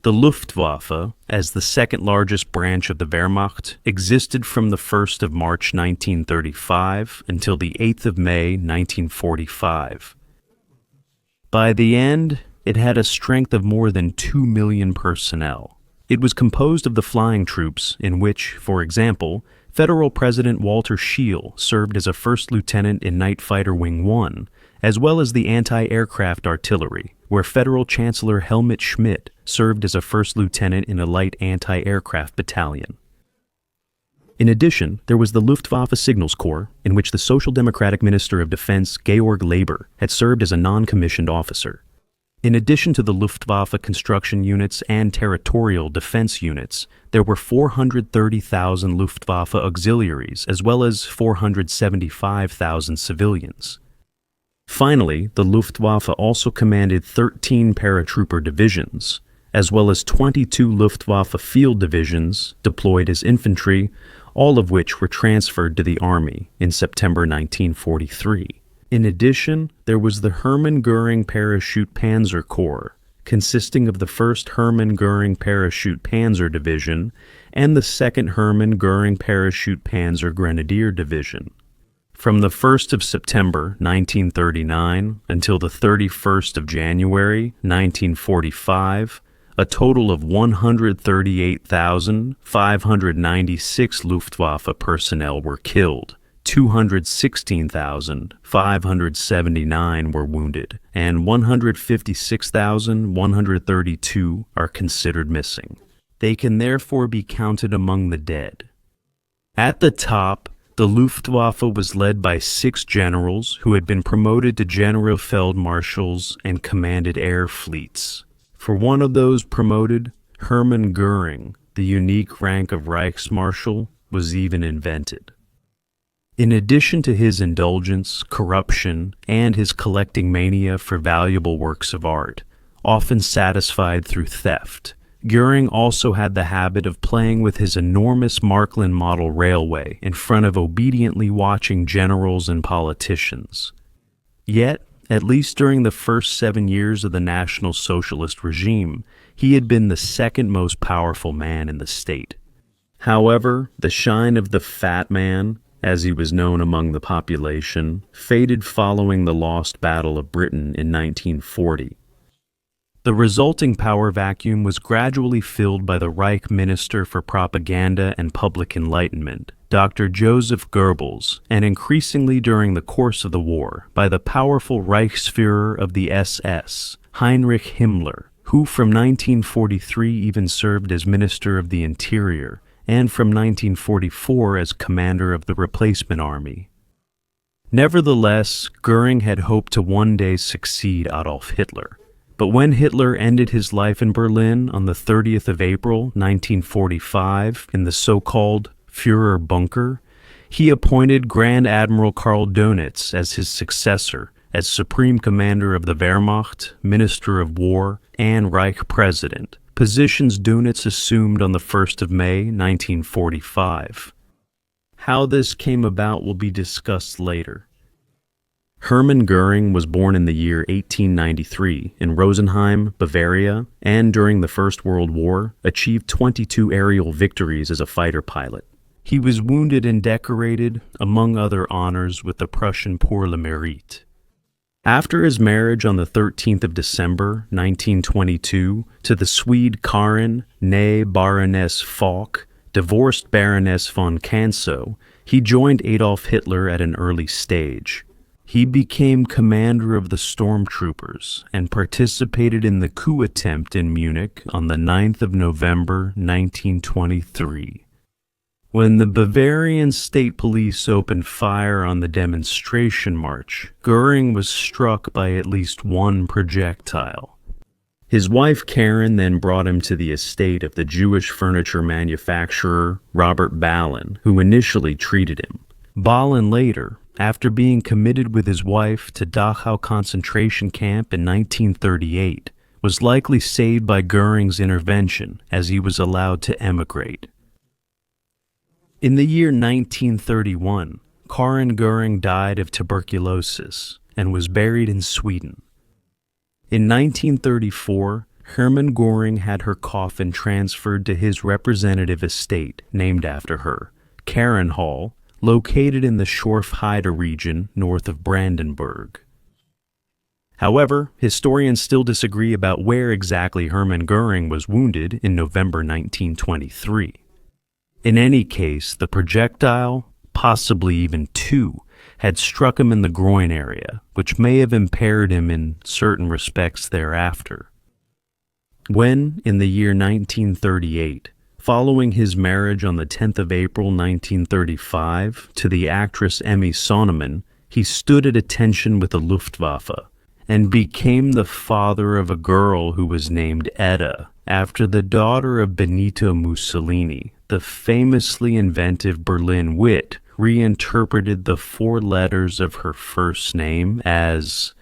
The Luftwaffe, as the second largest branch of the Wehrmacht, existed from the 1st of March 1935 until the 8th of May 1945. By the end, it had a strength of more than 2 million personnel. It was composed of the flying troops, in which, for example, Federal President Walter Scheel served as a first lieutenant in Night Fighter Wing 1, as well as the anti-aircraft artillery, where Federal Chancellor Helmut Schmidt served as a first lieutenant in a light anti-aircraft battalion. In addition, there was the Luftwaffe Signals Corps, in which the Social Democratic Minister of Defense Georg Leber had served as a non-commissioned officer. In addition to the Luftwaffe construction units and territorial defense units, there were 430,000 Luftwaffe auxiliaries as well as 475,000 civilians. Finally, the Luftwaffe also commanded 13 paratrooper divisions, as well as 22 Luftwaffe field divisions deployed as infantry, all of which were transferred to the Army in September 1943. In addition, there was the Hermann Göring Parachute Panzer Corps, consisting of the 1st Hermann Göring Parachute Panzer Division and the 2nd Hermann Göring Parachute Panzer Grenadier Division. From the 1st of September 1939 until the 31st of January 1945, a total of 138,596 Luftwaffe personnel were killed. 216,579 were wounded, and 156,132 are considered missing. They can therefore be counted among the dead. At the top, the Luftwaffe was led by 6 generals who had been promoted to Generalfeldmarschals and commanded air fleets. For one of those promoted, Hermann Göring, the unique rank of Reichsmarschall, was even invented. In addition to his indulgence, corruption, and his collecting mania for valuable works of art, often satisfied through theft, Göring also had the habit of playing with his enormous Marklin model railway in front of obediently watching generals and politicians. Yet, at least during the first 7 years of the National Socialist regime, he had been the second most powerful man in the state. However, the shine of the Fat Man, as he was known among the population, faded following the lost Battle of Britain in 1940. The resulting power vacuum was gradually filled by the Reich Minister for Propaganda and Public Enlightenment, Dr. Joseph Goebbels, and increasingly during the course of the war, by the powerful Reichsführer of the SS, Heinrich Himmler, who from 1943 even served as Minister of the Interior, and from 1944 as commander of the replacement army. Nevertheless, Göring had hoped to one day succeed Adolf Hitler. But when Hitler ended his life in Berlin on the 30th of April, 1945, in the so-called Führer Bunker, he appointed Grand Admiral Karl Dönitz as his successor, as Supreme Commander of the Wehrmacht, Minister of War, and Reich President, positions Dönitz assumed on the 1st of May, 1945. How this came about will be discussed later. Hermann Göring was born in the year 1893 in Rosenheim, Bavaria, and during the First World War achieved 22 aerial victories as a fighter pilot. He was wounded and decorated, among other honors, with the Prussian Pour le Mérite. After his marriage on the 13th of December, 1922, to the Swede Karin, née Baroness Falk, divorced Baroness von Kansow, he joined Adolf Hitler at an early stage. He became commander of the stormtroopers and participated in the coup attempt in Munich on the 9th of November, 1923. When the Bavarian state police opened fire on the demonstration march, Göring was struck by at least one projectile. His wife Karen then brought him to the estate of the Jewish furniture manufacturer Robert Ballin, who initially treated him. Ballin later, after being committed with his wife to Dachau concentration camp in 1938, was likely saved by Göring's intervention as he was allowed to emigrate. In the year 1931, Karin Göring died of tuberculosis and was buried in Sweden. In 1934, Hermann Göring had her coffin transferred to his representative estate named after her, Hall, located in the Schorfheide region north of Brandenburg. However, historians still disagree about where exactly Hermann Göring was wounded in November 1923. In any case, the projectile, possibly even two, had struck him in the groin area, which may have impaired him in certain respects thereafter. When, in the year 1938, following his marriage on the 10th of April 1935 to the actress Emmy Sonnemann, he stood at attention with the Luftwaffe and became the father of a girl who was named Edda, after the daughter of Benito Mussolini. The famously inventive Berlin wit reinterpreted the four letters of her first name as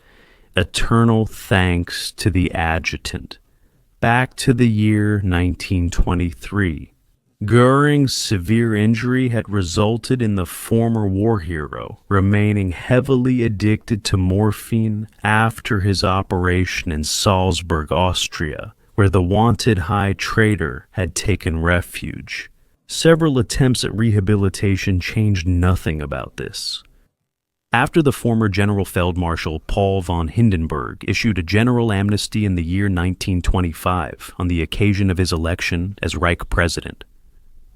eternal thanks to the adjutant. Back to the year 1923. Göring's severe injury had resulted in the former war hero remaining heavily addicted to morphine after his operation in Salzburg, Austria, where the wanted high traitor had taken refuge. Several attempts at rehabilitation changed nothing about this. After the former General Feldmarschall Paul von Hindenburg issued a general amnesty in the year 1925 on the occasion of his election as Reich President,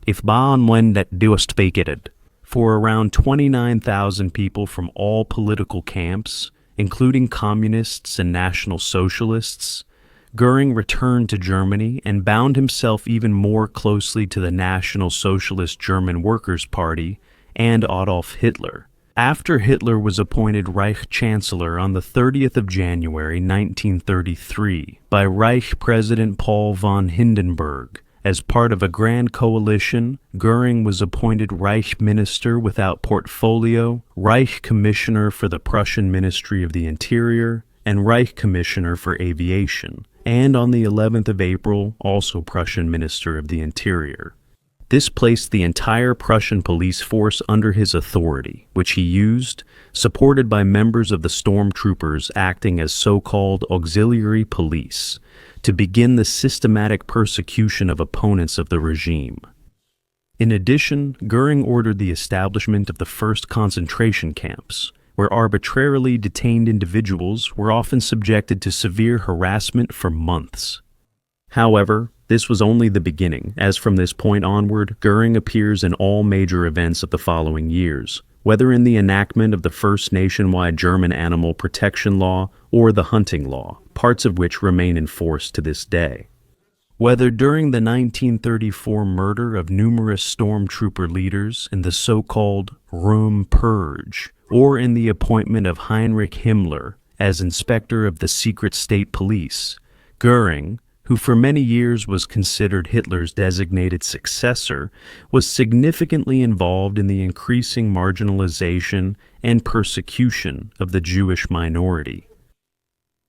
if ban when that doest vacated, for around 29,000 people from all political camps, including communists and National Socialists, Göring returned to Germany and bound himself even more closely to the National Socialist German Workers' Party and Adolf Hitler. After Hitler was appointed Reich Chancellor on the 30th of January 1933 by Reich President Paul von Hindenburg, as part of a grand coalition, Göring was appointed Reich Minister without portfolio, Reich Commissioner for the Prussian Ministry of the Interior, and Reich Commissioner for Aviation, and on the 11th of April, also Prussian Minister of the Interior. This placed the entire Prussian police force under his authority, which he used, supported by members of the stormtroopers acting as so-called auxiliary police, to begin the systematic persecution of opponents of the regime. In addition, Göring ordered the establishment of the first concentration camps, where arbitrarily detained individuals were often subjected to severe harassment for months. However, this was only the beginning, as from this point onward, Göring appears in all major events of the following years, whether in the enactment of the first nationwide German animal protection law or the hunting law, parts of which remain in force to this day. Whether during the 1934 murder of numerous stormtrooper leaders in the so-called Room Purge, or in the appointment of Heinrich Himmler as inspector of the secret state police, Göring, who for many years was considered Hitler's designated successor, was significantly involved in the increasing marginalization and persecution of the Jewish minority.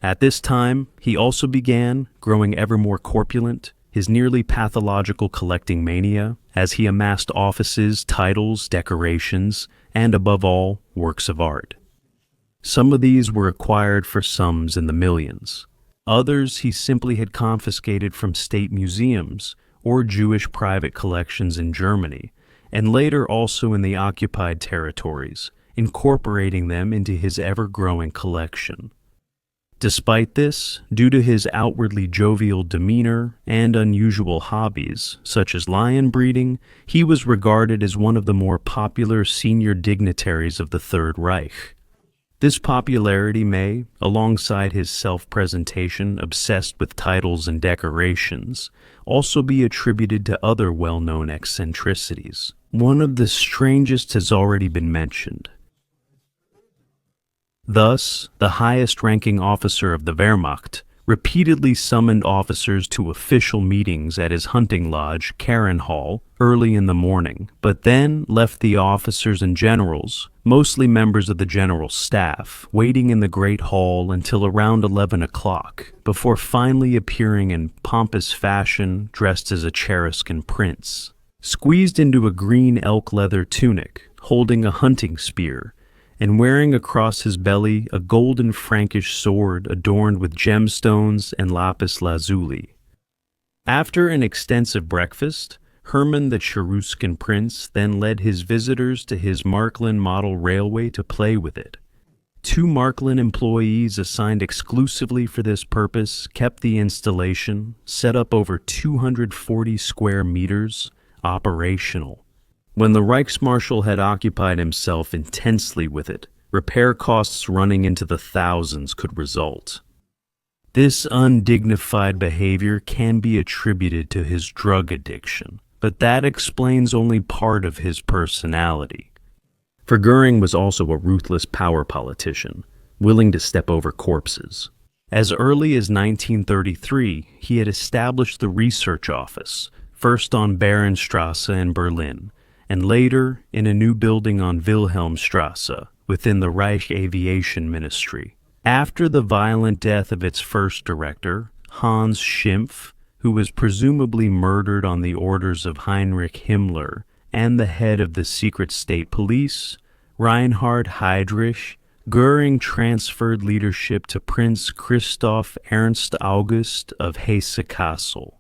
At this time, he also began, growing ever more corpulent, his nearly pathological collecting mania, as he amassed offices, titles, decorations, and above all, works of art. Some of these were acquired for sums in the millions. Others he simply had confiscated from state museums or Jewish private collections in Germany, and later also in the occupied territories, incorporating them into his ever-growing collection. Despite this, due to his outwardly jovial demeanor and unusual hobbies, such as lion breeding, he was regarded as one of the more popular senior dignitaries of the Third Reich. This popularity may, alongside his self-presentation obsessed with titles and decorations, also be attributed to other well-known eccentricities. One of the strangest has already been mentioned. Thus, the highest-ranking officer of the Wehrmacht repeatedly summoned officers to official meetings at his hunting lodge, Hall, early in the morning, but then left the officers and generals, mostly members of the general staff, waiting in the great hall until around 11 o'clock, before finally appearing in pompous fashion dressed as a Cheruscan prince. Squeezed into a green elk leather tunic, holding a hunting spear, and wearing across his belly a golden Frankish sword adorned with gemstones and lapis lazuli. After an extensive breakfast, Hermann the Cheruscan prince then led his visitors to his Marklin model railway to play with it. 2 Marklin employees assigned exclusively for this purpose kept the installation, set up over 240 square meters, operational. When the Reichsmarshal had occupied himself intensely with it, repair costs running into the thousands could result. This undignified behavior can be attributed to his drug addiction, but that explains only part of his personality. For Göring was also a ruthless power politician, willing to step over corpses. As early as 1933, he had established the research office, first on Baronstrasse in Berlin, and later in a new building on Wilhelmstrasse within the Reich Aviation Ministry. After the violent death of its first director, Hans Schimpf, who was presumably murdered on the orders of Heinrich Himmler, and the head of the secret state police, Reinhard Heydrich, Göring transferred leadership to Prince Christoph Ernst August of Hesse-Kassel.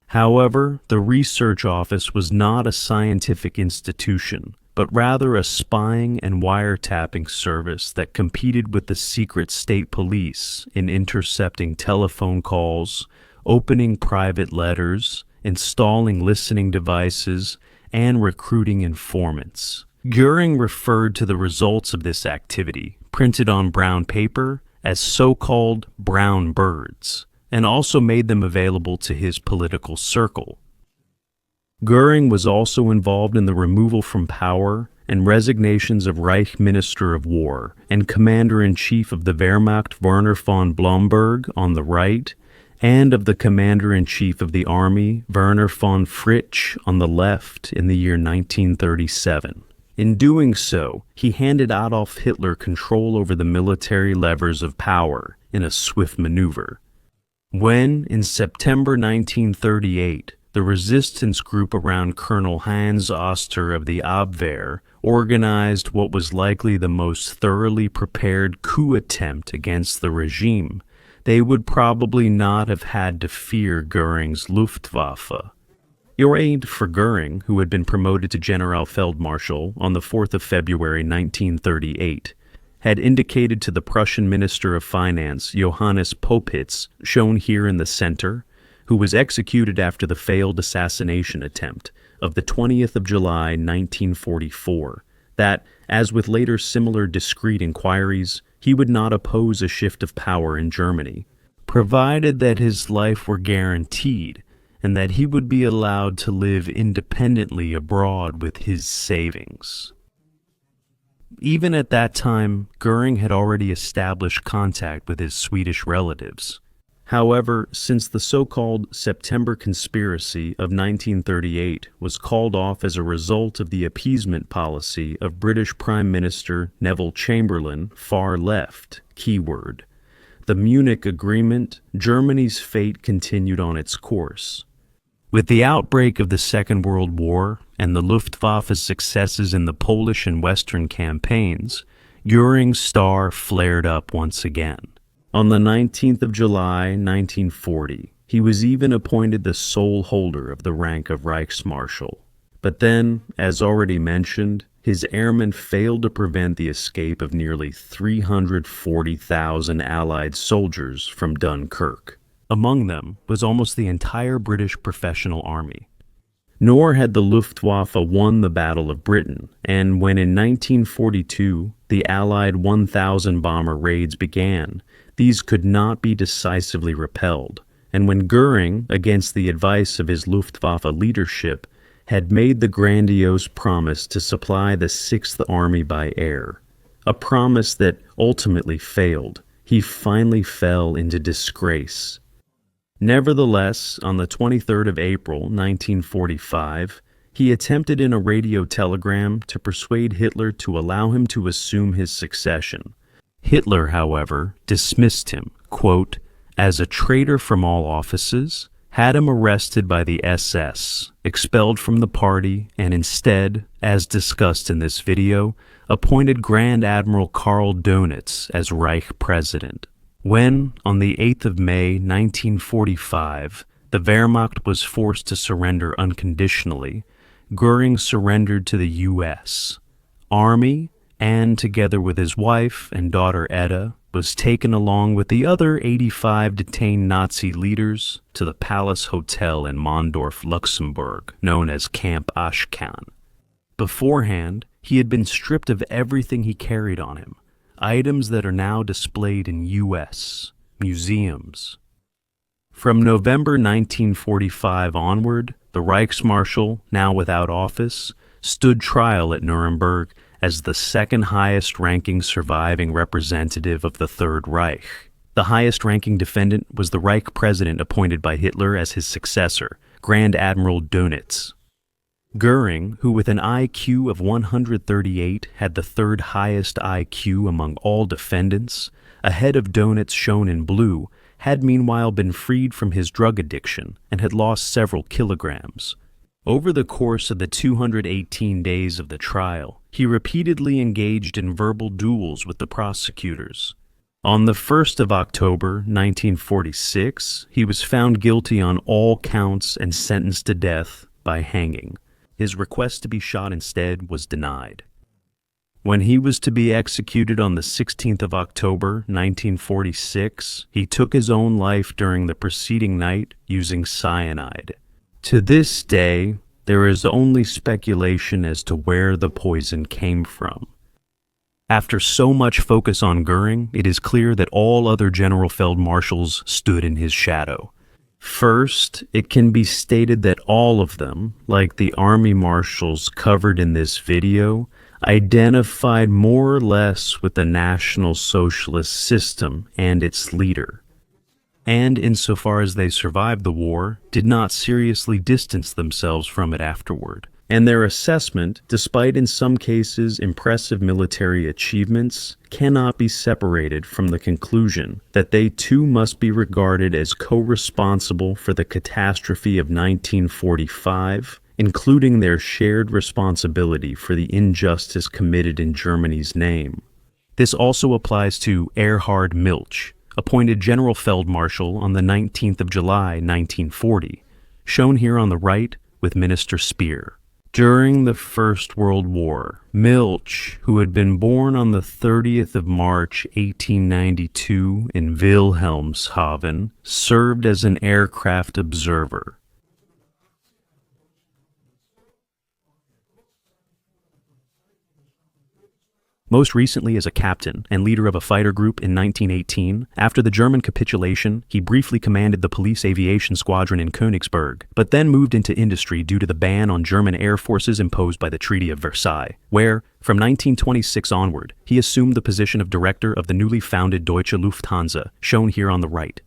However, the research office was not a scientific institution, but rather a spying and wiretapping service that competed with the secret state police in intercepting telephone calls, opening private letters, installing listening devices, and recruiting informants. Göring referred to the results of this activity, printed on brown paper, as so-called brown birds, and also made them available to his political circle. Göring was also involved in the removal from power and resignations of Reich Minister of War and Commander-in-Chief of the Wehrmacht Werner von Blomberg on the right, and of the Commander-in-Chief of the Army Werner von Fritsch on the left in the year 1937. In doing so, he handed Adolf Hitler control over the military levers of power in a swift maneuver. When, in September 1938, the resistance group around Colonel Hans Oster of the Abwehr organized what was likely the most thoroughly prepared coup attempt against the regime, they would probably not have had to fear Göring's Luftwaffe. Erhard for Göring, who had been promoted to Generalfeldmarschall on the 4th of February 1938, had indicated to the Prussian Minister of Finance, Johannes Popitz, shown here in the center, who was executed after the failed assassination attempt of the 20th of July 1944, that, as with later similar discreet inquiries, he would not oppose a shift of power in Germany, provided that his life were guaranteed and that he would be allowed to live independently abroad with his savings. Even at that time, Göring had already established contact with his Swedish relatives. However, since the so-called September Conspiracy of 1938 was called off as a result of the appeasement policy of British Prime Minister Neville Chamberlain, far left, keyword, the Munich Agreement, Germany's fate continued on its course. With the outbreak of the Second World War and the Luftwaffe's successes in the Polish and Western campaigns, Göring's star flared up once again. On the 19th of July, 1940, he was even appointed the sole holder of the rank of Reichsmarschall. But then, as already mentioned, his airmen failed to prevent the escape of nearly 340,000 Allied soldiers from Dunkirk. Among them was almost the entire British professional army. Nor had the Luftwaffe won the Battle of Britain, and when in 1942 the Allied 1,000 bomber raids began, these could not be decisively repelled, and when Göring, against the advice of his Luftwaffe leadership, had made the grandiose promise to supply the Sixth Army by air, a promise that ultimately failed, he finally fell into disgrace. Nevertheless, on the 23rd of April, 1945, he attempted in a radio telegram to persuade Hitler to allow him to assume his succession. Hitler, however, dismissed him, quote, as a traitor from all offices, had him arrested by the SS, expelled from the party, and instead, as discussed in this video, appointed Grand Admiral Karl Dönitz as Reich President. When, on the 8th of May 1945, the Wehrmacht was forced to surrender unconditionally, Göring surrendered to the U.S. Army, and together with his wife and daughter Etta, was taken along with the other 85 detained Nazi leaders to the Palace Hotel in Mondorf, Luxembourg, known as Camp Ashcan. Beforehand, he had been stripped of everything he carried on him, items that are now displayed in U.S. museums. From November 1945 onward, the Reichsmarschall, now without office, stood trial at Nuremberg as the second highest-ranking surviving representative of the Third Reich. The highest-ranking defendant was the Reich president appointed by Hitler as his successor, Grand Admiral Dönitz. Göring, who with an IQ of 138 had the third highest IQ among all defendants, ahead of Dönitz shown in blue, had meanwhile been freed from his drug addiction and had lost several kilograms. Over the course of the 218 days of the trial, he repeatedly engaged in verbal duels with the prosecutors. On the 1st of October 1946, he was found guilty on all counts and sentenced to death by hanging. His request to be shot instead was denied. When he was to be executed on the 16th of October 1946, he took his own life during the preceding night using cyanide. To this day, there is only speculation as to where the poison came from. After so much focus on Göring, it is clear that all other Generalfeldmarschals stood in his shadow. First, it can be stated that all of them, like the army marshals covered in this video, identified more or less with the National Socialist system and its leader, and insofar as they survived the war, did not seriously distance themselves from it afterward. And their assessment, despite in some cases impressive military achievements, cannot be separated from the conclusion that they too must be regarded as co-responsible for the catastrophe of 1945, including their shared responsibility for the injustice committed in Germany's name. This also applies to Erhard Milch, appointed Generalfeldmarschal on the 19th of July 1940, shown here on the right with Minister Speer. During the First World War, Milch, who had been born on the 30th of March 1892 in Wilhelmshaven, served as an aircraft observer. Most recently as a captain and leader of a fighter group in 1918, after the German capitulation, he briefly commanded the police aviation squadron in Königsberg, but then moved into industry due to the ban on German air forces imposed by the Treaty of Versailles, where, from 1926 onward, he assumed the position of director of the newly founded Deutsche Lufthansa, shown here on the right.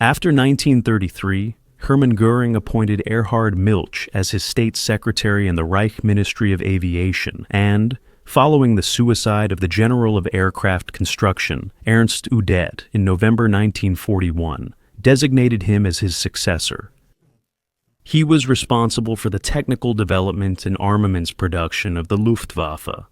After 1933, Hermann Göring appointed Erhard Milch as his state secretary in the Reich Ministry of Aviation and, following the suicide of the General of Aircraft Construction, Ernst Udet, in November 1941, designated him as his successor. He was responsible for the technical development and armaments production of the Luftwaffe.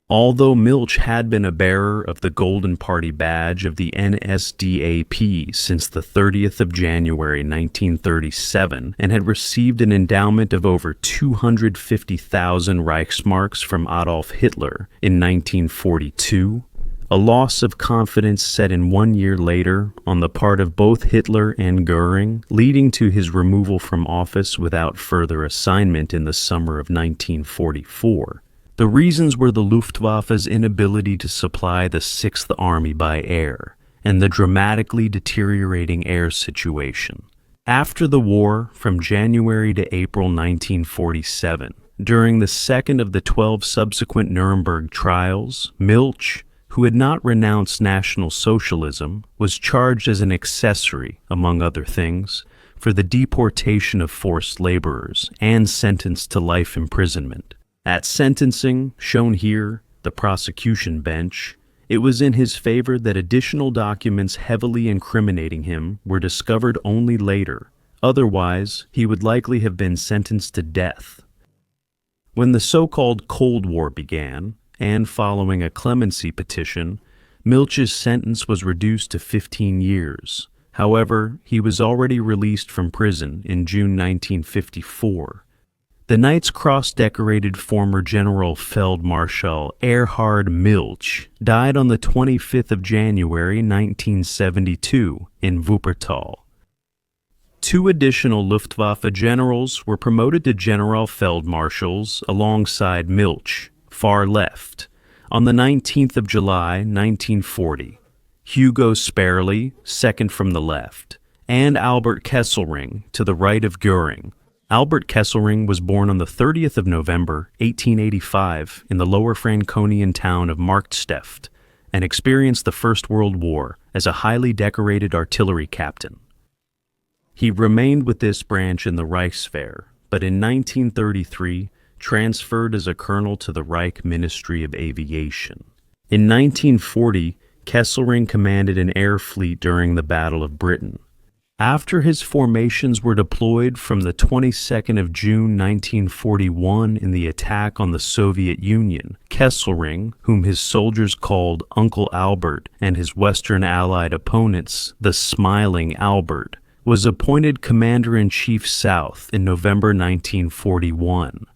Although Milch had been a bearer of the Golden Party badge of the NSDAP since the 30th of January 1937 and had received an endowment of over 250,000 Reichsmarks from Adolf Hitler in 1942, a loss of confidence set in 1 year later on the part of both Hitler and Göring, leading to his removal from office without further assignment in the summer of 1944. The reasons were the Luftwaffe's inability to supply the Sixth Army by air and the dramatically deteriorating air situation. After the war, from January to April 1947, during the second of the 12 subsequent Nuremberg trials, Milch, who had not renounced National Socialism, was charged as an accessory, among other things, for the deportation of forced laborers and sentenced to life imprisonment. At sentencing, shown here, the prosecution bench, it was in his favor that additional documents heavily incriminating him were discovered only later, Otherwise, he would likely have been sentenced to death. When the so-called Cold War began, and following a clemency petition, Milch's sentence was reduced to 15 years. However, he was already released from prison in June 1954. The Knight's Cross-decorated former General Feldmarschall Erhard Milch died on the 25th of January 1972 in Wuppertal. Two additional Luftwaffe generals were promoted to Generalfeldmarschals alongside Milch, far left, on the 19th of July 1940. Hugo Sperli, second from the left, and Albert Kesselring, to the right of Göring. Albert Kesselring was born on the 30th of November, 1885, in the lower Franconian town of Marktsteft, and experienced the First World War as a highly decorated artillery captain. He remained with this branch in the Reichswehr, but in 1933 transferred as a colonel to the Reich Ministry of Aviation. In 1940, Kesselring commanded an air fleet during the Battle of Britain. After his formations were deployed from the 22nd of June 1941 in the attack on the Soviet Union, Kesselring, whom his soldiers called Uncle Albert and his Western Allied opponents the Smiling Albert, was appointed Commander-in-Chief South in November 1941.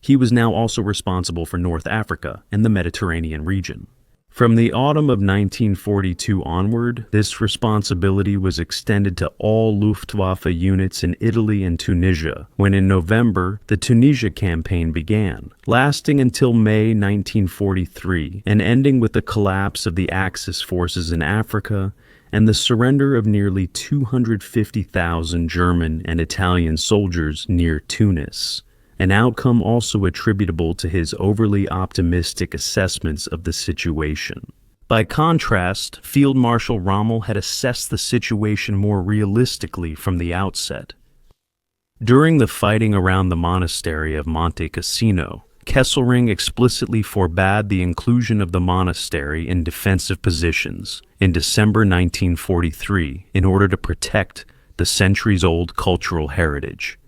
He was now also responsible for North Africa and the Mediterranean region. From the autumn of 1942 onward, this responsibility was extended to all Luftwaffe units in Italy and Tunisia, when in November the Tunisia campaign began, lasting until May 1943 and ending with the collapse of the Axis forces in Africa and the surrender of nearly 250,000 German and Italian soldiers near Tunis, an outcome also attributable to his overly optimistic assessments of the situation. By contrast, Field Marshal Rommel had assessed the situation more realistically from the outset. During the fighting around the monastery of Monte Cassino, Kesselring explicitly forbade the inclusion of the monastery in defensive positions in December 1943 in order to protect the centuries-old cultural heritage.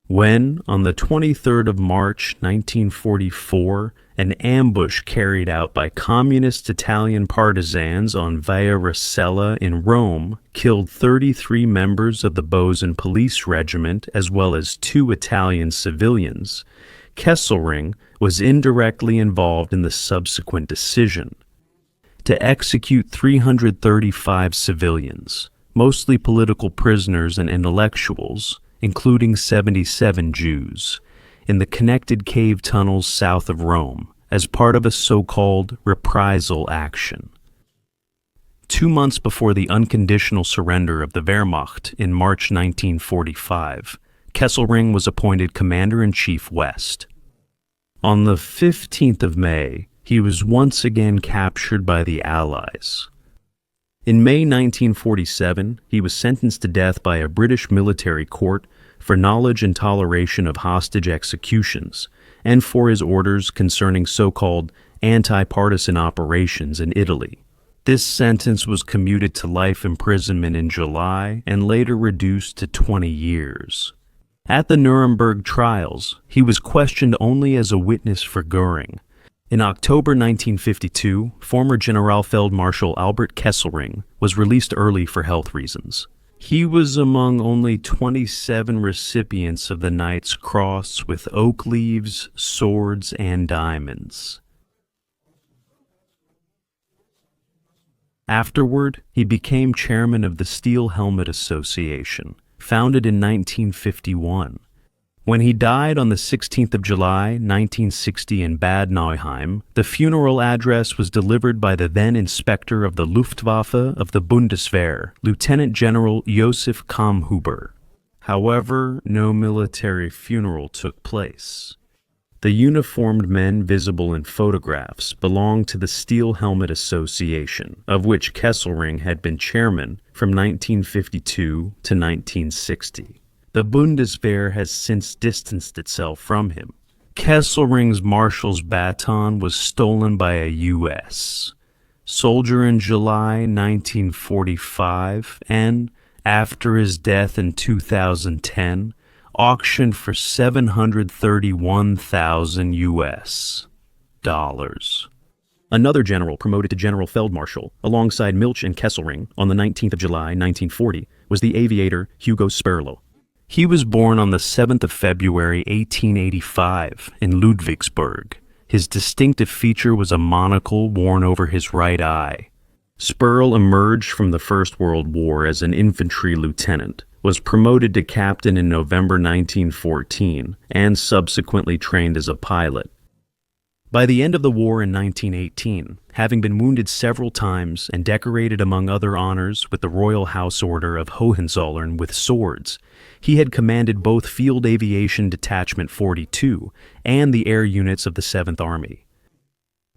When, on the 23rd of March 1944, an ambush carried out by communist Italian partisans on Via Rasella in Rome killed 33 members of the Bozen Police Regiment as well as 2 Italian civilians, Kesselring was indirectly involved in the subsequent decision to execute 335 civilians, mostly political prisoners and intellectuals, including 77 Jews, in the connected cave tunnels south of Rome as part of a so-called reprisal action. 2 months before the unconditional surrender of the Wehrmacht in March 1945, Kesselring was appointed Commander-in-Chief West. On the 15th of May, he was once again captured by the Allies. In May 1947, he was sentenced to death by a British military court for knowledge and toleration of hostage executions, and for his orders concerning so-called anti-partisan operations in Italy. This sentence was commuted to life imprisonment in July and later reduced to 20 years. At the Nuremberg trials, he was questioned only as a witness for Göring. In October 1952, former Generalfeldmarschal Albert Kesselring was released early for health reasons. He was among only 27 recipients of the Knight's Cross with oak leaves, swords, and diamonds. Afterward, he became chairman of the Steel Helmet Association, founded in 1951. When he died on the 16th of July, 1960 in Bad Nauheim, the funeral address was delivered by the then inspector of the Luftwaffe of the Bundeswehr, Lieutenant General Josef Kamhuber. However, no military funeral took place. The uniformed men visible in photographs belonged to the Steel Helmet Association, of which Kesselring had been chairman from 1952 to 1960. The Bundeswehr has since distanced itself from him. Kesselring's Marshal's baton was stolen by a U.S. soldier in July 1945, and, after his death in 2010, auctioned for $731,000 US dollars. Another general promoted to General Feldmarschall alongside Milch and Kesselring on the 19th of July, 1940, was the aviator Hugo Sperlo. He was born on the 7th of February, 1885, in Ludwigsburg. His distinctive feature was a monocle worn over his right eye. Sperl emerged from the First World War as an infantry lieutenant, was promoted to captain in November 1914, and subsequently trained as a pilot. By the end of the war in 1918, having been wounded several times and decorated among other honors with the Royal House Order of Hohenzollern with swords, he had commanded both Field Aviation Detachment 42 and the air units of the 7th Army.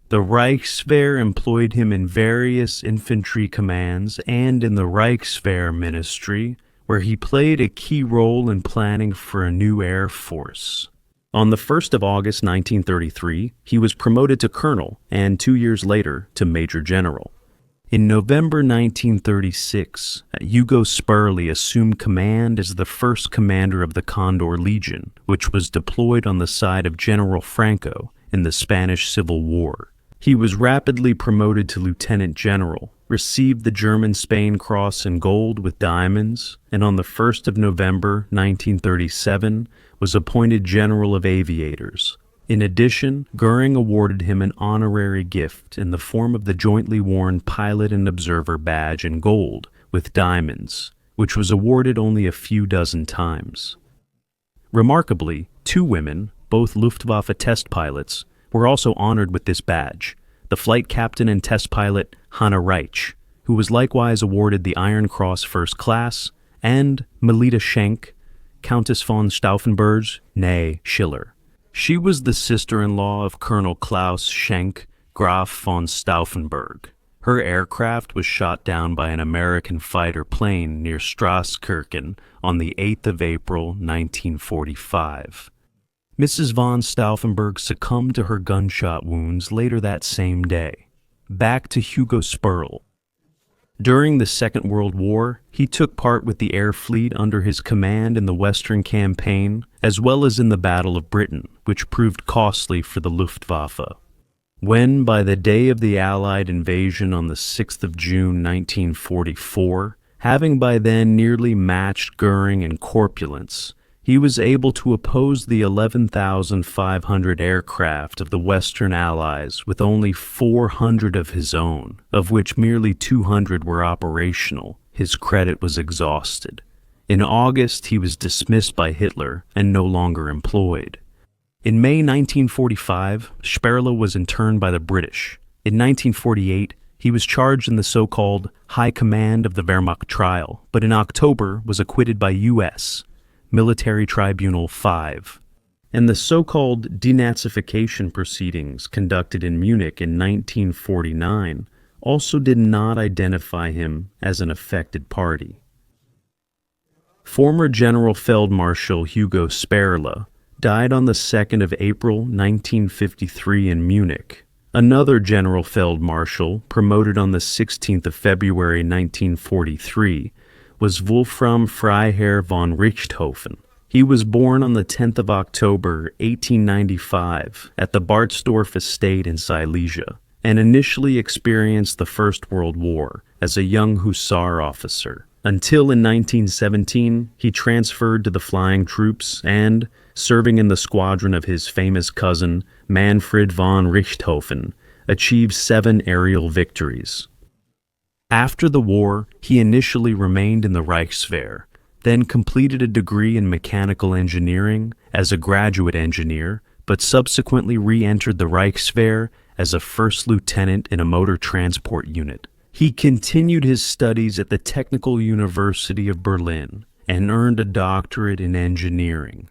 The Reichswehr employed him in various infantry commands and in the Reichswehr Ministry, where he played a key role in planning for a new air force. On the 1st of August 1933, he was promoted to colonel and 2 years later to major general. In November 1936, Hugo Sperli assumed command as the first commander of the Condor Legion, which was deployed on the side of General Franco in the Spanish Civil War. He was rapidly promoted to lieutenant general, received the German-Spain Cross in gold with diamonds, and on the 1st of November 1937 was appointed General of Aviators. In addition, Göring awarded him an honorary gift in the form of the jointly worn Pilot and Observer badge in gold with diamonds, which was awarded only a few dozen times. Remarkably, 2 women, both Luftwaffe test pilots, were also honored with this badge, the flight captain and test pilot Hanna Reich, who was likewise awarded the Iron Cross First Class, and Melita Schenk, Countess von Stauffenberg, née Schiller. She was the sister-in-law of Colonel Klaus Schenk, Graf von Stauffenberg. Her aircraft was shot down by an American fighter plane near Straßkirchen on the 8th of April, 1945. Mrs. von Stauffenberg succumbed to her gunshot wounds later that same day. Back to Hugo Sperl. During the Second World War, he took part with the air fleet under his command in the Western Campaign, as well as in the Battle of Britain, which proved costly for the Luftwaffe. When, by the day of the Allied invasion on the 6th of June 1944, having by then nearly matched Göring in corpulence, he was able to oppose the 11,500 aircraft of the Western Allies with only 400 of his own, of which merely 200 were operational. His credit was exhausted. In August, he was dismissed by Hitler and no longer employed. In May 1945, Sperle was interned by the British. In 1948, he was charged in the so-called High Command of the Wehrmacht trial, but in October was acquitted by U.S. Military Tribunal 5, and the so-called denazification proceedings conducted in Munich in 1949 also did not identify him as an affected party. Former General Feldmarschall Hugo Sperle died on the 2nd of April 1953 in Munich. Another General Feldmarschall, promoted on the 16th of February 1943, was Wolfram Freiherr von Richthofen. He was born on the 10th of October, 1895, at the Bartsdorf estate in Silesia, and initially experienced the First World War as a young hussar officer. Until in 1917, he transferred to the flying troops and, serving in the squadron of his famous cousin, Manfred von Richthofen, achieved 7 aerial victories. After the war, he initially remained in the Reichswehr, then completed a degree in mechanical engineering as a graduate engineer, but subsequently re-entered the Reichswehr as a first lieutenant in a motor transport unit. He continued his studies at the Technical University of Berlin and earned a doctorate in engineering.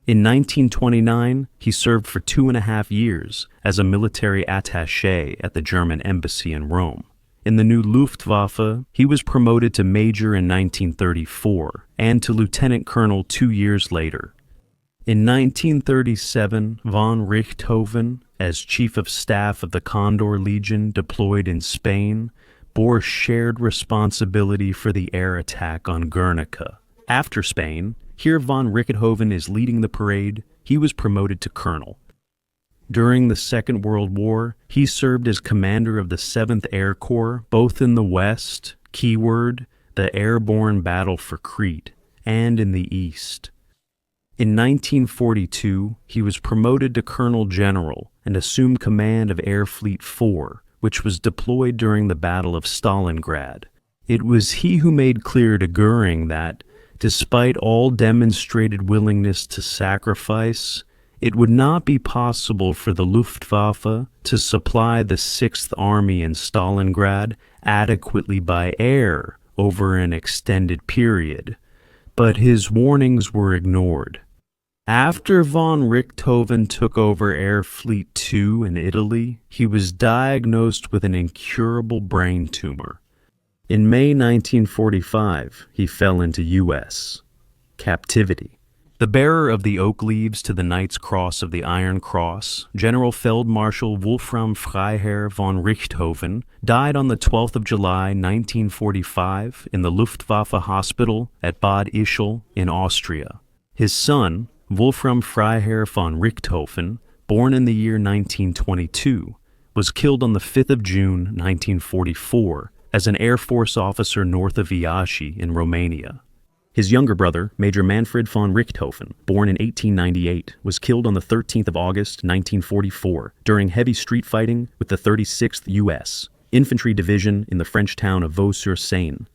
In 1929, he served for 2.5 years as a military attaché at the German embassy in Rome. In the new Luftwaffe, he was promoted to major in 1934 and to lieutenant colonel 2 years later. In 1937, von Richthofen, as Chief of Staff of the Condor Legion deployed in Spain, bore shared responsibility for the air attack on Guernica. After Spain, here von Richthofen is leading the parade. He was promoted to colonel. During the Second World War, he served as commander of the 7th Air Corps, both in the West, keyword, the airborne battle for Crete, and in the East. In 1942, he was promoted to Colonel General and assumed command of Air Fleet 4, which was deployed during the Battle of Stalingrad. It was he who made clear to Göring that, despite all demonstrated willingness to sacrifice, it would not be possible for the Luftwaffe to supply the 6th Army in Stalingrad adequately by air over an extended period. But his warnings were ignored. After von Richthofen took over Air Fleet 2 in Italy, he was diagnosed with an incurable brain tumor. In May 1945, he fell into U.S. captivity. The bearer of the oak leaves to the Knight's Cross of the Iron Cross, General Feldmarschall Wolfram Freiherr von Richthofen, died on the 12th of July 1945 in the Luftwaffe Hospital at Bad Ischl in Austria. His son, Wolfram Freiherr von Richthofen, born in the year 1922, was killed on the 5th of June 1944 as an Air Force officer north of Iași in Romania. His younger brother, Major Manfred von Richthofen, born in 1898, was killed on the 13th of August 1944 during heavy street fighting with the 36th U.S. Infantry Division in the French town of Vaux-sur-Seine.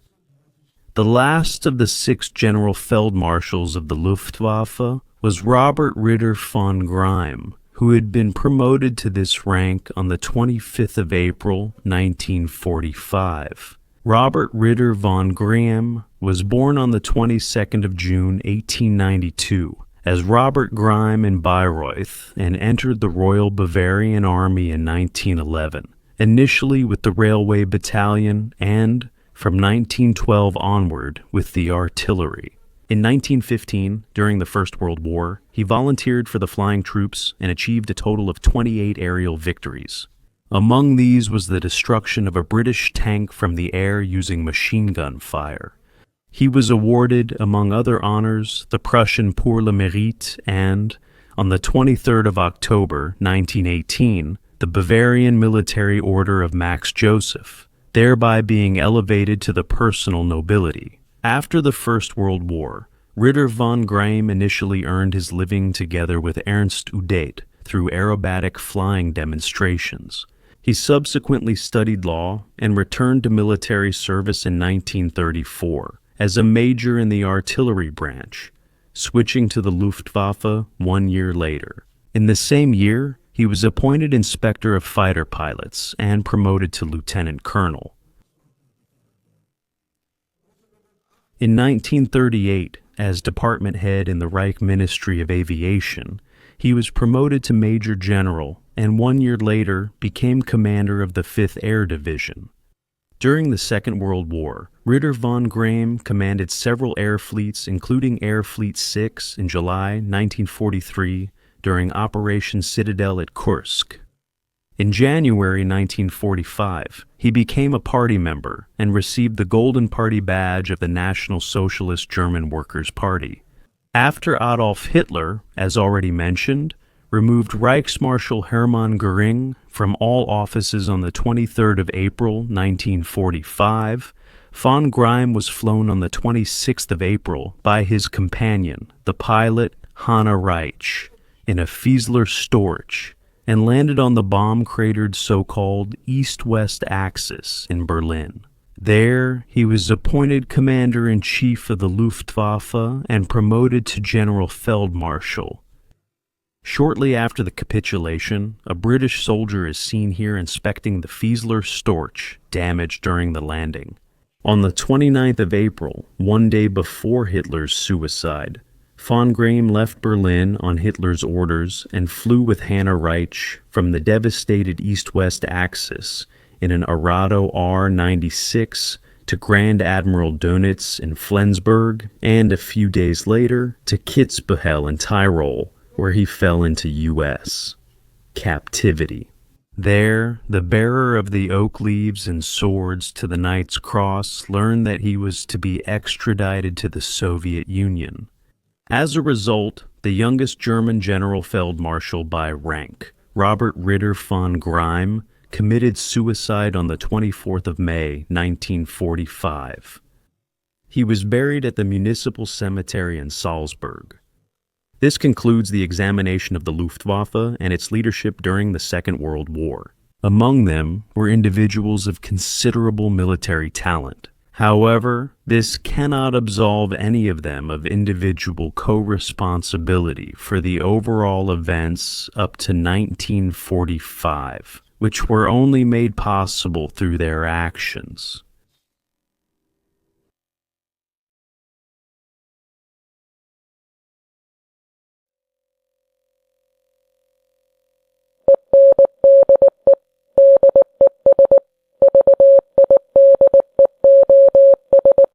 The last of the 6 general feldmarschals of the Luftwaffe was Robert Ritter von Greim, who had been promoted to this rank on the 25th of April 1945. Robert Ritter von Greim was born on the 22nd of June 1892 as Robert Greim in Bayreuth and entered the Royal Bavarian Army in 1911, initially with the Railway Battalion and, from 1912 onward, with the artillery. In 1915, during the First World War, he volunteered for the flying troops and achieved a total of 28 aerial victories. Among these was the destruction of a British tank from the air using machine gun fire. He was awarded, among other honors, the Prussian Pour le Mérite and, on the 23rd of October 1918, the Bavarian Military Order of Max Joseph, thereby being elevated to the personal nobility. After the First World War, Ritter von Greim initially earned his living together with Ernst Udet through aerobatic flying demonstrations. He subsequently studied law and returned to military service in 1934 as a major in the artillery branch, switching to the Luftwaffe 1 year later. In the same year, he was appointed inspector of fighter pilots and promoted to lieutenant colonel. In 1938, as department head in the Reich Ministry of Aviation, he was promoted to major general and 1 year later became commander of the 5th Air Division. During the Second World War, Ritter von Greim commanded several air fleets, including Air Fleet 6 in July 1943 during Operation Citadel at Kursk. In January 1945, he became a party member and received the Golden Party badge of the National Socialist German Workers' Party. After Adolf Hitler, as already mentioned, removed Reichsmarschall Hermann Göring from all offices on the 23rd of April 1945, von Greim was flown on the 26th of April by his companion, the pilot Hanna Reitsch, in a Fiesler Storch, and landed on the bomb-cratered so-called East-West Axis in Berlin. There, he was appointed Commander-in-Chief of the Luftwaffe and promoted to General Feldmarschall. Shortly after the capitulation, a British soldier is seen here inspecting the Fiesler Storch, damaged during the landing. On the 29th of April, 1 day before Hitler's suicide, von Greim left Berlin on Hitler's orders and flew with Hanna Reitsch from the devastated East-West Axis in an Arado R-96 to Grand Admiral Dönitz in Flensburg, and a few days later to Kitzbühel in Tyrol, where he fell into U.S. captivity. There, the bearer of the oak leaves and swords to the Knight's Cross learned that he was to be extradited to the Soviet Union. As a result, the youngest German general Feldmarschall by rank, Robert Ritter von Greim, committed suicide on the 24th of May, 1945. He was buried at the municipal cemetery in Salzburg. This concludes the examination of the Luftwaffe and its leadership during the Second World War. Among them were individuals of considerable military talent. However, this cannot absolve any of them of individual co-responsibility for the overall events up to 1945, which were only made possible through their actions.